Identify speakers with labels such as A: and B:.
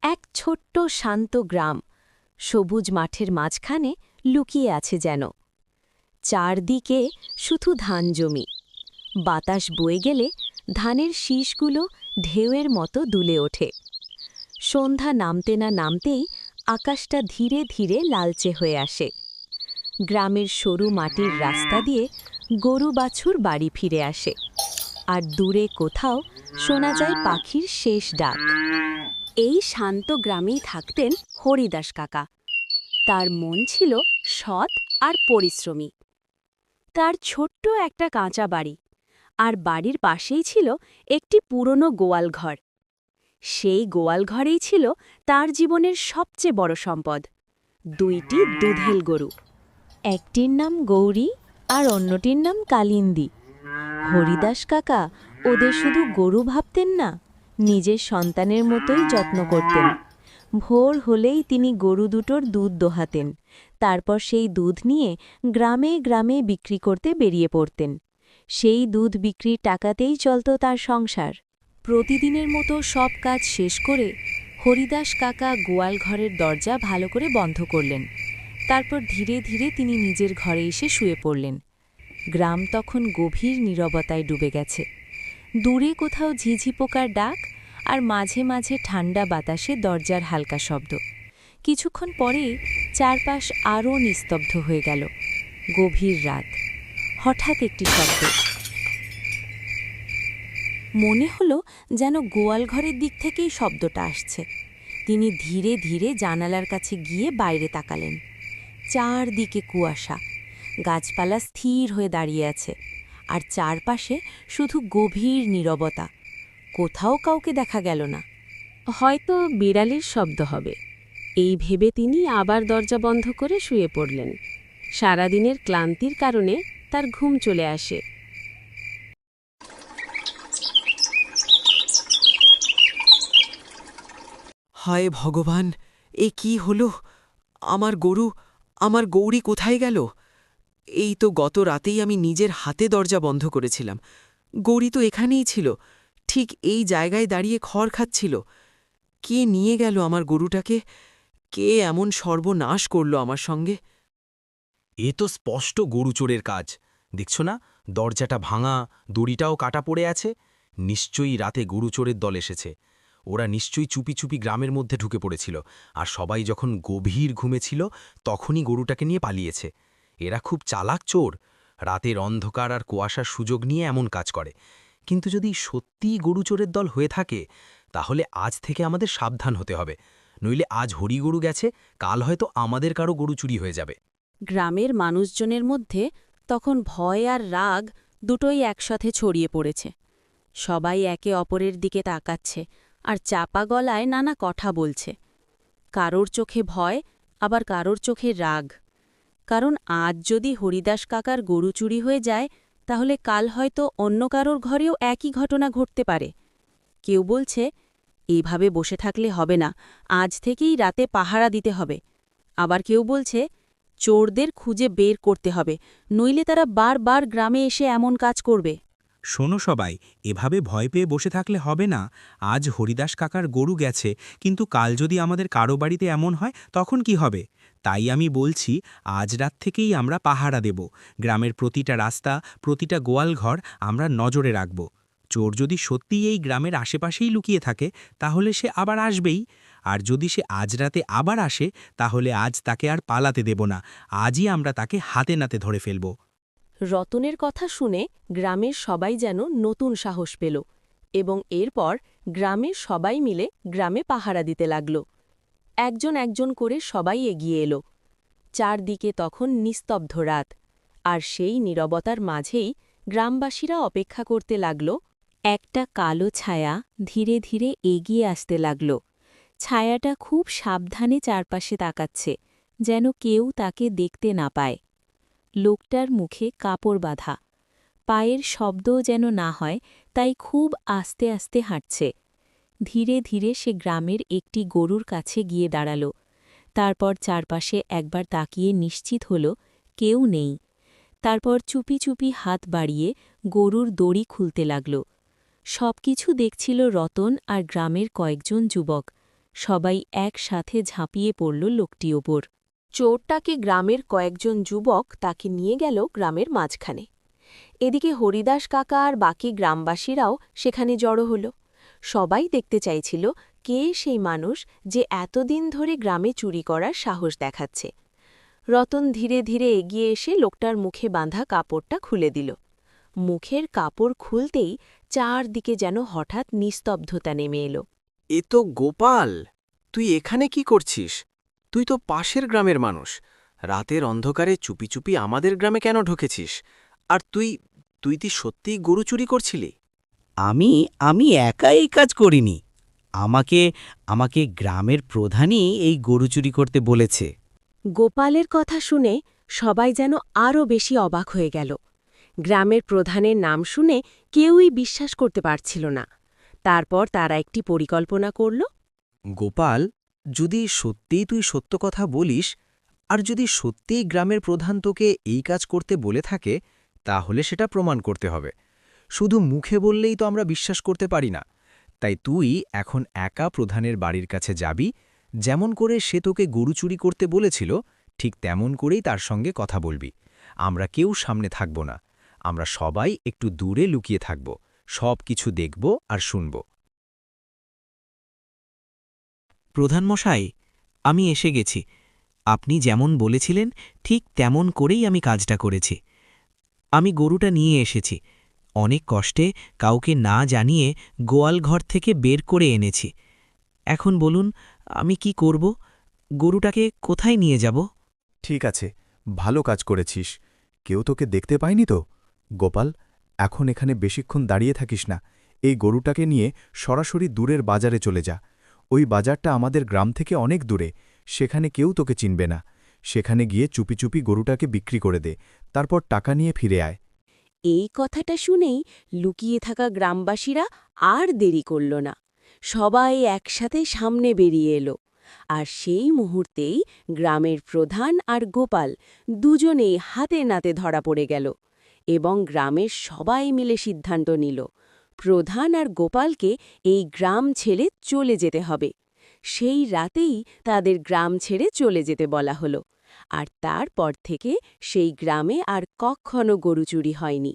A: এক ছোট্ট শান্ত গ্রাম সবুজ মাঠের মাঝখানে লুকিয়ে আছে যেন। চারদিকে শুধু ধান জমি। বাতাস বয়ে গেলে ধানের শীষগুলো ঢেউয়ের মতো দুলে ওঠে। সন্ধ্যা নামতে না নামতেই আকাশটা ধীরে ধীরে লালচে হয়ে আসে। গ্রামের সরু মাটির রাস্তা দিয়ে গরু বাছুর বাড়ি ফিরে আসে, আর দূরে কোথাও শোনা যায় পাখির শেষ ডাক। এই শান্ত গ্রামেই থাকতেন হরিদাস কাকা। তার মন ছিল সৎ আর পরিশ্রমী। তার ছোট্ট একটা কাঁচা বাড়ি, আর বাড়ির পাশেই ছিল একটি পুরনো গোয়ালঘর। সেই গোয়ালঘরেই ছিল তার জীবনের সবচেয়ে বড় সম্পদ, দুইটি দুধেল গরু। একটির নাম গৌরী আর অন্যটির নাম কালিন্দী। হরিদাস কাকা ওদের শুধু গরু ভাবতেন না, নিজের সন্তানের মতোই যত্ন করতেন। ভোর হলেই তিনি গরু দুটোর দুধ দোহাতেন, তারপর সেই দুধ নিয়ে গ্রামে গ্রামে বিক্রি করতে বেরিয়ে পড়তেন। সেই দুধ বিক্রির টাকাতেই চলত তার সংসার। প্রতিদিনের মতো সব কাজ শেষ করে হরিদাস কাকা গোয়াল ঘরের দরজা ভালো করে বন্ধ করলেন। তারপর ধীরে ধীরে তিনি নিজের ঘরে এসে শুয়ে পড়লেন। গ্রাম তখন গভীর নীরবতায় ডুবে গেছে। দূরে কোথাও ঝিঝি পোকার ডাক, আর মাঝে মাঝে ঠান্ডা বাতাসে দরজার হালকা শব্দ। কিছুক্ষণ পরে চারপাশ আরও নিস্তব্ধ হয়ে গেল। গভীর রাত। হঠাৎ একটি শব্দ। মনে হলো যেন গোয়ালঘরের দিক থেকেই শব্দটা আসছে। তিনি ধীরে ধীরে জানালার কাছে গিয়ে বাইরে তাকালেন। চারদিকে কুয়াশা, গাছপালা স্থির হয়ে দাঁড়িয়ে আছে, আর চারপাশে শুধু গভীর নীরবতা। কোথাও কাউকে দেখা গেল না। হয়তো বিড়ালের শব্দ হবে, এই ভেবে তিনি আবার দরজা বন্ধ করে শুয়ে পড়লেন। সারাদিনের ক্লান্তির কারণে তার ঘুম চলে আসে।
B: হায় ভগবান, এ কি হলো? আমার গৌরী কোথায় গেল? এই তো গত রাতেই আমি নিজের হাতে দরজা বন্ধ করেছিলাম। গৌরী তো এখানেই ছিল, ঠিক এই জায়গায় দাঁড়িয়ে খড় খাচ্ছিল। কে নিয়ে গেল আমার গরুটাকে? কে এমন সর্বনাশ করল আমার সঙ্গে?
C: এ তো স্পষ্ট গরুচোরের কাজ। দেখছ না, দরজাটা ভাঙা, দড়িটাও কাটা পড়ে আছে। নিশ্চয়ই রাতে গরুচোরের দল এসেছে। ওরা নিশ্চয়ই চুপি চুপি গ্রামের মধ্যে ঢুকে পড়েছিল, আর সবাই যখন গভীর ঘুমেছিল তখনই গরুটাকে নিয়ে পালিয়েছে। এরা খুব চালাক চোর, রাতের অন্ধকার আর কুয়াশার সুযোগ নিয়ে এমন কাজ করে। কিন্তু যদি সত্যিই গরুচোরের দল হয়ে থাকে, তাহলে আজ থেকে আমাদের সাবধান হতে হবে। নইলে আজ হরি গরু গেছে, কাল হয়তো আমাদের কারো গরু চুরি হয়ে যাবে।
A: গ্রামের মানুষজনের মধ্যে তখন ভয় আর রাগ দুটোই একসাথে ছড়িয়ে পড়েছে। সবাই একে অপরের দিকে তাকাচ্ছে আর চাপা গলায় নানা কথা বলছে। কারোর চোখে ভয়, আবার কারোর চোখে রাগ। কারণ আজ যদি হরিদাস কাকার গরু চুরি হয়ে যায়, তাহলে কাল হয়তো অন্য কারোর ঘরেও একই ঘটনা ঘটতে পারে। কেউ বলছে, এইভাবে বসে থাকলে হবে না, আজ থেকেই রাতে পাহারা দিতে হবে। আবার কেউ বলছে, চোরদের খুঁজে বের করতে হবে, নইলে তারা বারবার গ্রামে এসে এমন কাজ করবে।
D: শোনো সবাই, এভাবে ভয় পেয়ে বসে থাকলে হবে না। আজ হরিদাস কাকার গরু গেছে, কিন্তু কাল যদি আমাদের কারো বাড়িতে এমন হয় তখন কি হবে? তাই আমি বলছি, আজ রাত থেকেই আমরা পাহারা দেব। গ্রামের প্রতিটা রাস্তা, প্রতিটা গোয়ালঘর আমরা নজরে রাখব। চোর যদি সত্যিই এই গ্রামের আশেপাশেই লুকিয়ে থাকে, তাহলে সে আবার আসবেই। আর যদি সে আজ রাতে আবার আসে, তাহলে আজ তাকে আর পালাতে দেব না। আজই আমরা তাকে হাতে নাতে ধরে ফেলব।
A: রতনের কথা শুনে গ্রামের সবাই যেন নতুন সাহস পেল, এবং এরপর গ্রামের সবাই মিলে গ্রামে পাহারা দিতে লাগল। একজন একজন করে সবাই এগিয়ে এলো। চারদিকে তখন নিস্তব্ধ রাত, আর সেই নীরবতার মাঝেই গ্রামবাসীরা অপেক্ষা করতে লাগল। একটা কালো ছায়া ধীরে ধীরে এগিয়ে আসতে লাগল। ছায়াটা খুব সাবধানে চারপাশে তাকাচ্ছে, যেন কেউ তাকে দেখতে না পায়। লোকটার মুখে কাপড় বাঁধা, পায়ের শব্দও যেন না হয়, তাই খুব আস্তে আস্তে হাঁটছে। ধীরে ধীরে সে গ্রামের একটি গরুর কাছে গিয়ে দাঁড়াল। তারপর চারপাশে একবার তাকিয়ে নিশ্চিত হল কেউ নেই। তারপর চুপি চুপি হাত বাড়িয়ে গরুর দড়ি খুলতে লাগল। সবকিছু দেখছিল রতন আর গ্রামের কয়েকজন যুবক। সবাই একসাথে ঝাঁপিয়ে পড়ল লোকটি ওপর। চোরটাকে গ্রামের কয়েকজন যুবক তাকে নিয়ে গেল গ্রামের মাঝখানে। এদিকে হরিদাস কাকা আর বাকি গ্রামবাসীরাও সেখানে জড়ো হল। সবাই দেখতে চাইছিল কে সেই মানুষ যে এতদিন ধরে গ্রামে চুরি করার সাহস দেখাচ্ছে। রতন ধীরে ধীরে এগিয়ে এসে লোকটার মুখে বাঁধা কাপড়টা খুলে দিল। মুখের কাপড় খুলতেই চারদিকে যেন হঠাৎ নিস্তব্ধতা নেমে এলো।
B: এ তো গোপাল, তুই এখানে কি করছিস? তুই তো পাশের গ্রামের মানুষ। রাতের অন্ধকারে চুপি চুপি আমাদের গ্রামে কেন ঢুকেছিস? আর তুই সত্যিই গরু চুরি করছিলি?
E: আমি একা এই কাজ করিনি। আমাকে গ্রামের প্রধানই এই গরু চুরি করতে বলেছে।
A: গোপালের কথা শুনে সবাই যেন আরও বেশি অবাক হয়ে গেল। গ্রামের প্রধানের নাম শুনে কেউই বিশ্বাস করতে পারছিল না। তারপর তারা একটি পরিকল্পনা করল।
E: গোপাল, যদি সত্যিই তুই সত্য কথা বলিস, আর যদি সত্যিই গ্রামের প্রধান তোকে এই কাজ করতে বলে থাকে, তাহলে সেটা প্রমাণ করতে হবে। শুধু মুখে বললেই তো আমরা বিশ্বাস করতে পারি না। তাই তুই এখন একা প্রধানের বাড়ির কাছে যাবি, যেমন করে সে তোকে গরু চুরি করতে বলেছিল, ঠিক তেমন করেই তার সঙ্গে কথা বলবি। আমরা কেউ সামনে থাকব না, আমরা সবাই একটু দূরে লুকিয়ে থাকব, সব কিছু দেখব আর শুনব। প্রধানমশাই, আমি এসে গেছি। আপনি যেমন বলেছিলেন ঠিক তেমন করেই আমি কাজটা করেছি। আমি গরুটা নিয়ে এসেছি। অনেক কষ্টে কাউকে না জানিয়ে গোয়ালঘর থেকে বের করে এনেছি। এখন বলুন, আমি কি করব? গরুটাকে কোথায় নিয়ে যাব?
F: ঠিক আছে, ভালো কাজ করেছিস। কেউ তোকে দেখতে পায়নি তো? গোপাল, এখন এখানে বেশিক্ষণ দাঁড়িয়ে থাকিস না। এই গরুটাকে নিয়ে সরাসরি দূরের বাজারে চলে যা। ওই বাজারটা আমাদের গ্রাম থেকে অনেক দূরে, সেখানে কেউ তোকে চিনবে না। সেখানে গিয়ে চুপি চুপি গরুটাকে বিক্রি করে দে, তারপর টাকা নিয়ে ফিরে আয়।
A: এই কথাটা শুনেই লুকিয়ে থাকা গ্রামবাসীরা আর দেরি করল না। সবাই একসাথে সামনে বেরিয়ে এলো। আর সেই মুহূর্তেই গ্রামের প্রধান আর গোপাল দুজনেই হাতে নাতে ধরা পড়ে গেল এবং গ্রামের সবাই মিলে সিদ্ধান্ত নিল প্রধান আর গোপালকে এই গ্রাম ছেড়ে চলে যেতে হবে। সেই রাতেই তাদের গ্রাম ছেড়ে চলে যেতে বলা হলো। আর তারপর থেকে সেই গ্রামে আর কখনো গরু চুরি হয়নি।